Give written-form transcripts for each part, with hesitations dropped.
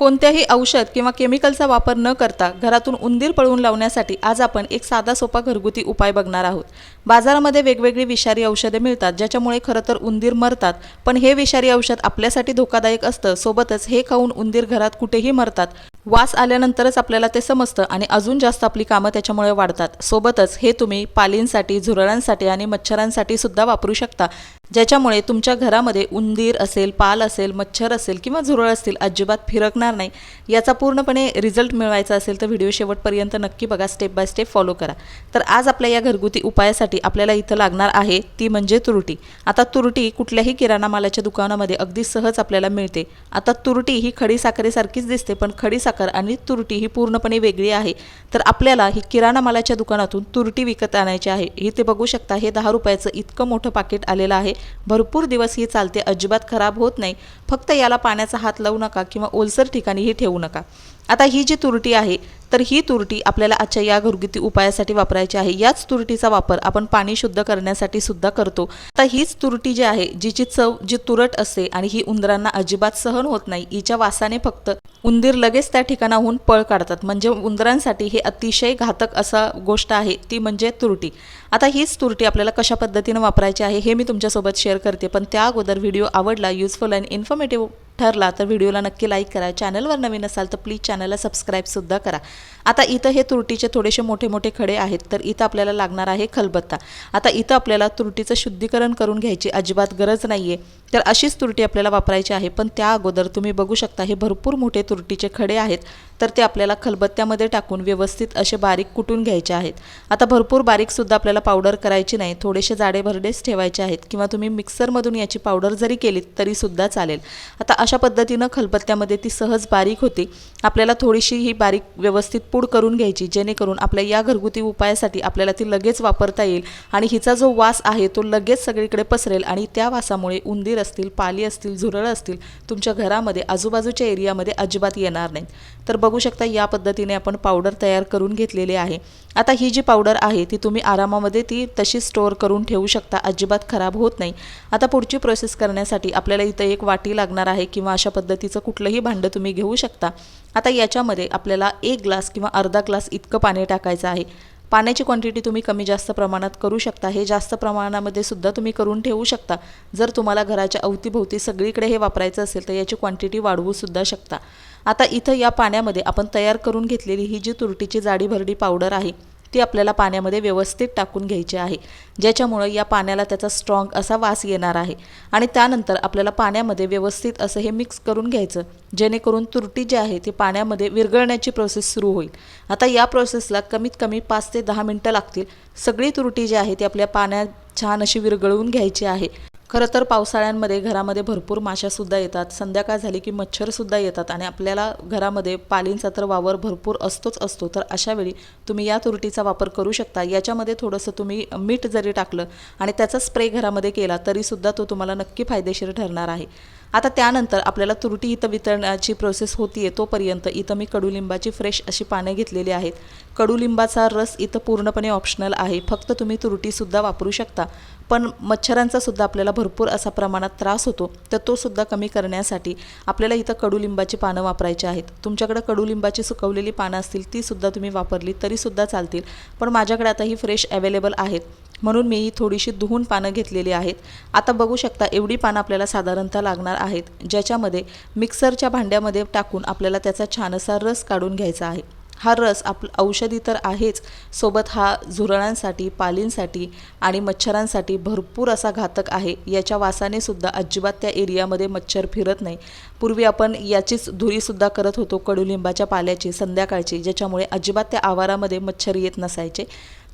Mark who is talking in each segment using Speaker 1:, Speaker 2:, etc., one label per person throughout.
Speaker 1: कोणत्याही औषध किंवा केमिकलचा वापर न करता घरातून उंदीर पळवून लावण्यासाठी आज आपण एक साधा सोपा घरगुती उपाय बघणार आहोत। बाजारामध्ये वेगवेगळी विषारी औषधे मिळतात ज्याच्यामुळे खरं तर उंदीर मरतात, पण हे विषारी औषध आपल्यासाठी धोकादायक असतं। सोबतच हे खाऊन उंदीर घरात कुठेही मरतात। वास आल्यानंतरच आपल्याला ते समजतं आणि अजून जास्त आपली कामं त्याच्यामुळे वाढतात। सोबतच हे तुम्ही पालींसाठी, झुरळांसाठी आणि मच्छरांसाठी सुद्धा वापरू शकता, ज्याच्यामुळे तुमच्या घरामध्ये उंदीर असेल, पाल असेल, मच्छर असेल किंवा झुरळ असतील अजिबात फिरकणार नाही। याचा पूर्णपणे रिझल्ट मिळवायचा असेल तर व्हिडिओ शेवटपर्यंत नक्की बघा, स्टेप बाय स्टेप फॉलो करा। तर आज आपल्या या घरगुती उपायासाठी आपल्याला इथं लागणार आहे ती म्हणजे तुरटी। आता तुरटी कुठल्याही किराणा मालाच्या दुकानामध्ये अगदी सहज आपल्याला मिळते। आता तुरटी ही खडी साखरेसारखीच दिसते, पण खडी साखर आणि तुरटी ही पूर्णपणे वेगळी आहे। तर आपल्याला ही किराणा मालाच्या दुकानातून तुरटी विकत आणायची आहे। इथे बघू शकता हे 10 रुपयाचं इतकं मोठं पाकिट आलेलं आहे। भरपूर दिवस ही चालते, अजिबात खराब होत नाही। फक्त याला पाण्याचा हात लावू नका किंवा ओलसर ठिकाणीही ठेवू नका। आता ही जी तुरटी आहे तर ही तुरटी आपल्याला आजच्या या घरगुती उपायासाठी वापरायची आहे। याच तुरटीचा वापर आपण पाणी शुद्ध करण्यासाठी सुद्धा करतो। आता हीच तुरटी जी आहे, जिची चव जी तुरट असते आणि ही उंदरांना अजिबात सहन होत नाही, हिच्या वासाने फक्त उंदीर लगेच त्या ठिकाणाहून पळ काढतात। म्हणजे उंदरांसाठी हे अतिशय घातक असा गोष्ट आहे ती म्हणजे तुरटी। आता हीच तुरटी आपल्याला कशा पद्धतीने वापरायची आहे हे मी तुमच्यासोबत शेअर करते, पण त्या अगोदर व्हिडिओ आवडला, युजफुल आणि इन्फॉर्मेटिव्ह ठरला तर व्हिडिओला नक्की लाईक करा। चॅनलवर नवीन असाल तर प्लीज चॅनलला सबस्क्राईब सुद्धा करा। आता इथं हे तुरटीचे थोडेसे मोठे मोठे खडे आहेत, तर इथं आपल्याला लागणार आहे खलबत्ता। आता इथं आपल्याला तुरटीचं शुद्धीकरण करून घ्यायची अजिबात गरज नाहीये, तर अशीच तुरटी आपल्याला वापरायची आहे। पण त्या अगोदर तुम्ही बघू शकता हे भरपूर मोठे तुरटीचे खडे आहेत, तर ते आपल्याला खलबत्त्यामध्ये टाकून व्यवस्थित असे बारीक कुटून घ्यायचे आहेत। आता भरपूर बारीक सुद्धा आपल्याला पावडर करायची नाही, थोडेसे जाडे भरडेच ठेवायचे आहेत किंवा तुम्ही मिक्सरमधून याची पावडर जरी केलीत तरी सुद्धा चालेल। आता अशा पद्धतीनं खलबत्त्यामध्ये ती सहज बारीक होती। आपल्याला थोडीशी ही बारीक व्यवस्थित पूड करून घ्यायची, जेणेकरून आपल्या या घरगुती उपायासाठी आपल्याला ती लगेच वापरता येईल आणि हिचा जो वास आहे तो लगेच सगळीकडे पसरेल आणि त्या वासामुळे उंदीर असतील, पाली असतील, झुरळ असतील तुमच्या घरामध्ये आजूबाजूच्या एरियामध्ये अजिबात येणार नाहीत। तर बघू शकता या पद्धतीने आपण पावडर तयार करून घेतलेली आहे। आता ही जी पावडर आहे ती तुम्ही आरामामध्ये ती तशी स्टोअर करून ठेवू शकता, अजिबात खराब होत नाही। आता पुढची प्रोसेस करण्यासाठी आपल्याला इथं एक वाटी लागणार आहे किंवा अशा पद्धतीचं कुठलंही भांडं तुम्ही घेऊ शकता। आता याच्यामध्ये आपल्याला 1 ग्लास किंवा अर्धा ग्लास इतकं पाणी टाकायचं आहे। पाण्याची क्वांटिटी तुम्ही कमी जास्त प्रमाणात करू शकता, हे जास्त प्रमाणामध्ये सुद्धा तुम्ही करून ठेवू शकता। जर तुम्हाला घराच्या अवतीभोवती सगळीकडे हे वापरायचं असेल तर याची क्वांटिटी वाढवू सुद्धा शकता। आता इथं या पाण्यामध्ये आपण तयार करून घेतलेली ही जी तुरटीची जाडी भरडी पावडर आहे ती आपल्याला पाण्यामध्ये व्यवस्थित टाकून घ्यायची आहे, ज्याच्यामुळे या पाण्याला त्याचा स्ट्रॉंग असा वास येणार आहे। आणि त्यानंतर आपल्याला पाण्यामध्ये व्यवस्थित असं हे मिक्स करून घ्यायचं, जेणेकरून तुरटी जी आहे ती पाण्यामध्ये विरघळण्याची प्रोसेस सुरू होईल। आता या प्रोसेसला कमीत कमी 5 ते 10 मिनिटं लागतील। सगळी तुरटी जी आहे ती आपल्या पाण्यात छान अशी विरघळवून घ्यायची आहे। खरं तर पावसाळ्यांमध्ये घरामध्ये भरपूर माशासुद्धा येतात, संध्याकाळ झाली की मच्छरसुद्धा येतात आणि आपल्याला घरामध्ये पालींचा तर वावर भरपूर असतो। तर अशा वेळी तुम्ही या तुरटीचा वापर करू शकता। याच्यामध्ये थोडंसं तुम्ही मीठ जरी टाकलं आणि त्याचा स्प्रे घरामध्ये केला तरीसुद्धा तो तुम्हाला नक्की फायदेशीर ठरणार आहे। आता त्यानंतर आपल्याला तुरटी इथं वितळण्याची प्रोसेस होतीये, तोपर्यंत इथं मी कडुलिंबाची फ्रेश अशी पानं घेतलेली आहेत। कडुलिंबाचा रस इथं पूर्णपणे ऑप्शनल आहे, फक्त तुम्ही तुरटीसुद्धा वापरू शकता। पण मच्छरांचा सुद्धा आपल्याला भरपूर असा प्रमाणात त्रास होतो, तर तो सुद्धा कमी करण्यासाठी आपल्याला इथं कडुलिंबाची पानं वापरायची आहेत। तुमच्याकडे कडुलिंबाची सुकवलेली पानं असतील ती सुद्धा तुम्ही वापरली तरीसुद्धा चालतील, पण माझ्याकडे आता ही फ्रेश अवेलेबल आहेत म्हणून मी ही थोडीशी धुवून पानं घेतलेली आहेत। आता बघू शकता एवढी पानं आपल्याला साधारणतः लागणार आहेत, ज्याच्यामध्ये मिक्सरच्या भांड्यामध्ये टाकून आपल्याला त्याचा छान असा रस काढून घ्यायचा आहे। हा रस औषधी तर आहेच, सोबत हा झुरळांसाठी, पालींसाठी आणि मच्छरांसाठी भरपूर असा घातक आहे। याच्या वासाने सुद्धा अजिबात त्या एरियामध्ये मच्छर फिरत नाही। पूर्वी आपण याचीच धुरीसुद्धा करत होतो कडुलिंबाच्या पाल्याची संध्याकाळची, ज्याच्यामुळे अजिबात त्या आवारामध्ये मच्छर येत नसायचे।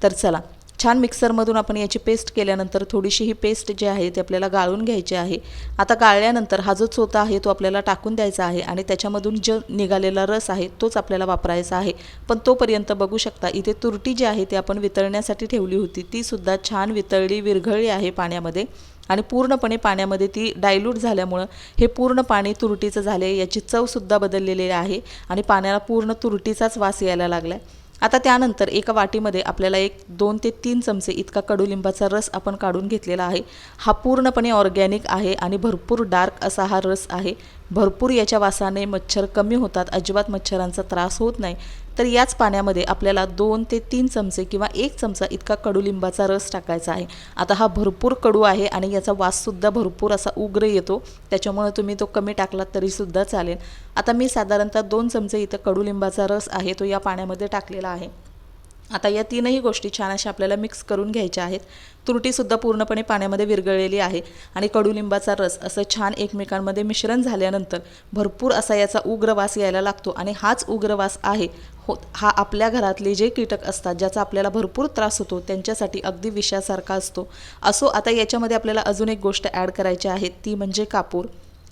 Speaker 1: तर चला, छान मिक्सरमधून आपण याची पेस्ट केल्यानंतर थोडीशी ही पेस्ट जी आहे ती आपल्याला गाळून घ्यायची आहे। आता गाळल्यानंतर हा जो चोथा आहे तो आपल्याला टाकून द्यायचा आहे आणि त्याच्यामधून जो निघालेला रस आहे तोच आपल्याला वापरायचा आहे। पण तोपर्यंत बघू शकता इथे तुरटी जी आहे ती आपण वितळण्यासाठी ठेवली होती ती सुद्धा छान वितळली, विरघळली आहे पाण्यामध्ये आणि पूर्णपणे पाण्यामध्ये ती डायल्यूट झाल्यामुळं हे पूर्ण पाणी तुरटीचं झाले, याची चवसुद्धा बदललेली आहे आणि पाण्याला पूर्ण तुरटीचाच वास यायला लागला आहे। आता त्यानंतर एका वाटीमध्ये आपल्याला 2 ते 3 चमचे इतका कडुलिंबाचा रस आपण काढून घेतलेला आहे। हा पूर्णपणे ऑर्गॅनिक आहे आणि भरपूर डार्क असा हा रस आहे। भरपूर याच्या वासाने मच्छर कमी होतात, अजिबात मच्छरांचा त्रास होत नाही. तर याच पाण्यामध्ये आपल्याला 2 ते 3 चमचे किंवा 1 चमचा इतका कडुलिंबाचा रस टाकायचा आहे. आता हा भरपूर कडू आहे आणि याचा वाससुद्धा भरपूर असा उग्र येतो, त्याच्यामुळे तुम्ही तो कमी टाकलात तरीसुद्धा चालेल. आता मी साधारणतः 2 चमचे इथं कडुलिंबाचा रस आहे तो या पाण्यामध्ये टाकलेला आहे. आता या तीनही गोष्टी छान अशा आपल्याला मिक्स करून घ्यायच्या आहेत. तुरटीसुद्धा पूर्णपणे पाण्यामध्ये विरघळलेली आहे आणि कडुलिंबाचा रस असं छान एकमेकांमध्ये मिश्रण झाल्यानंतर भरपूर असा याचा उग्र वास यायला लागतो आणि हाच उग्र वास आहे हा आपल्या घरातले जे कीटक असतात ज्याचा आपल्याला भरपूर त्रास होतो त्यांच्यासाठी अगदी विषासारखा असतो. आता याच्यामध्ये आपल्याला अजून एक गोष्ट ॲड करायची आहे, ती म्हणजे कापूर.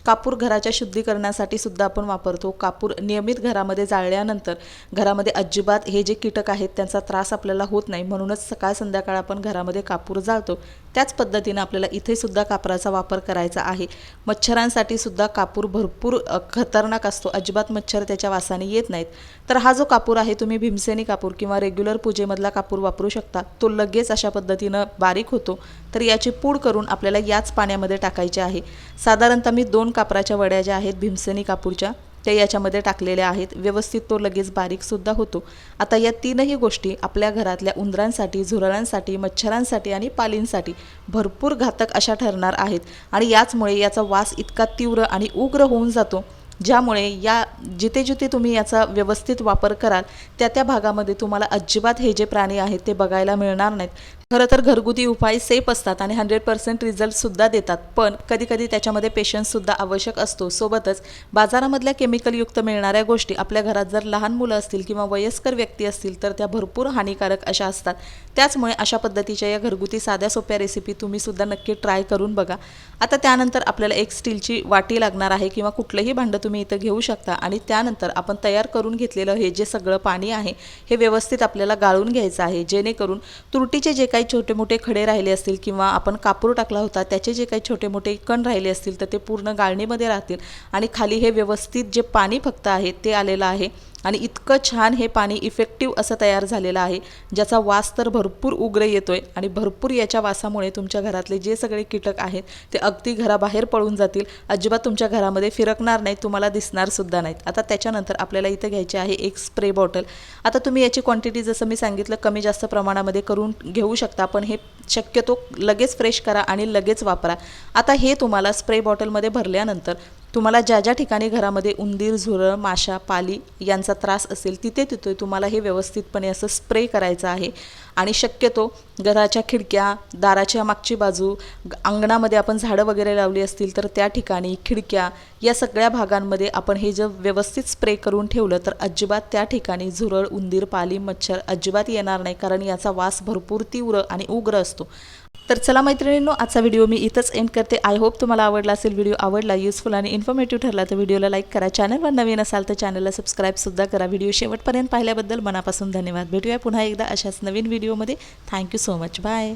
Speaker 1: कापूर घराच्या शुद्धीकरणासाठी सुद्धा आपण वापरतो. कापूर नियमित घरामध्ये जाळल्यानंतर घरामध्ये अजिबात हे जे कीटक आहेत त्यांचा त्रास आपल्याला होत नाही, म्हणूनच सकाळ संध्याकाळ आपण घरामध्ये कापूर जाळतो. त्याच पद्धतीने आपल्याला इथे सुद्धा कापराचा वापर करायचा आहे. मच्छरांसाठी सुद्धा कापूर भरपूर खतरनाक असतो, अजिबात मच्छर त्याच्या वासाने येत नाहीत. तर हा जो कापूर आहे तुम्ही भीमसेनी कापूर किंवा रेग्युलर पूजेमधला कापूर वापरू शकता. तो लगेच अशा पद्धतीनं बारीक होतो. तर याची पूड करून आपल्याला याच पाण्यामध्ये टाकायची आहे. साधारणतः मी 2 कापराच्या वड्या ज्या आहेत भीमसेनी कापूरच्या त्या याच्यामध्ये टाकलेल्या आहेत. व्यवस्थित तो लगेच बारीकसुद्धा होतो. आता या तीनही गोष्टी आपल्या घरातल्या उंदरांसाठी, झुरळांसाठी, मच्छरांसाठी आणि पालींसाठी भरपूर घातक अशा ठरणार आहेत आणि याचमुळे याचा वास इतका तीव्र आणि उग्र होऊन जातो, ज्यामुळे जिथे जिथे तुम्ही याचा व्यवस्थित वापर कराल त्या भागामध्ये तुम्हाला अजिबात हे जे प्राणी आहेत ते बघायला मिळणार नाहीत. खरं तर घरगुती उपाय सेफ असतात आणि 100% रिझल्टसुद्धा देतात, पण कधीकधी त्याच्यामध्ये पेशन्ससुद्धा आवश्यक असतो. सोबतच बाजारामधल्या केमिकलयुक्त मिळणाऱ्या गोष्टी आपल्या घरात जर लहान मुलं असतील किंवा वयस्कर व्यक्ती असतील तर त्या भरपूर हानिकारक अशा असतात. त्याचमुळे अशा पद्धतीच्या या घरगुती साध्या सोप्या रेसिपी तुम्हीसुद्धा नक्की ट्राय करून बघा. आता त्यानंतर आपल्याला एक स्टीलची वाटी लागणार आहे किंवा कुठलंही भांडं तुम्ही इथं घेऊ शकता आणि त्यानंतर आपण तयार करून घेतलेलं हे जे सगळं पाणी आहे हे व्यवस्थित आपल्याला गाळून घ्यायचं आहे, जेणेकरून तुरटीचे जे काही छोटे मोठे खडे राहिले असतील किंवा आपण कापूर टाकला होता त्याचे जे काही छोटे मोठे कण राहिले असतील तर ते पूर्ण गाळणीमध्ये राहतील आणि खाली हे व्यवस्थित जे पाणी फक्त आहे ते आलेलं आहे आणि इतकं छान हे पाणी इफेक्टिव्ह असं तयार झालेलं आहे, ज्याचा वास तर भरपूर उग्र येतोय आणि भरपूर याच्या वासामुळे तुमच्या घरातले जे सगळे कीटक आहेत ते अगदी घराबाहेर पळून जातील, अजिबात तुमच्या घरामध्ये फिरकणार नाहीत, तुम्हाला दिसणार सुद्धा नाहीत. आता त्याच्यानंतर आपल्याला इथं घ्यायची आहे एक स्प्रे बॉटल. आता तुम्ही याची क्वांटिटी जसं मी सांगितलं कमी जास्त प्रमाणामध्ये करून घेऊ शकता, पण हे शक्यतो लगेच फ्रेश करा आणि लगेच वापरा. आता हे तुम्हाला स्प्रे बॉटलमध्ये भरल्यानंतर तुम्हाला ज्या ज्या ठिकाणी घरामध्ये उंदीर, झुरळ, माशा, पाली यांचा त्रास असेल तिथे तिथे तुम्हाला हे व्यवस्थितपणे असं स्प्रे करायचं आहे आणि शक्यतो घराच्या खिडक्या, दाराच्या मागची बाजू, अंगणामध्ये आपण झाडं वगैरे लावली असतील तर त्या ठिकाणी, खिडक्या या सगळ्या भागांमध्ये आपण हे जर व्यवस्थित स्प्रे करून ठेवलं तर अजिबात त्या ठिकाणी झुरळ, उंदीर, पाली, मच्छर अजिबात येणार नाही, कारण याचा वास भरपूर तीव्र आणि उग्र असतो. तर चला मैत्रिणींनो, आजचा व्हिडिओ मी इथंच एंड करते. आय होप तुम्हाला आवडला असेल. व्हिडिओ आवडला, युजफुल आणि इन्फॉर्मेटिव्ह ठरला तर व्हिडिओला लाईक करा. चॅनलवर नवीन असाल तर चॅनलला सबस्क्राईबसुद्धा करा. व्हिडिओ शेवटपर्यंत पाहिल्याबद्दल मनापासून धन्यवाद. भेटूया पुन्हा एकदा अशाच नवीन व्हिडिओमध्ये. Thank you so much. बाय.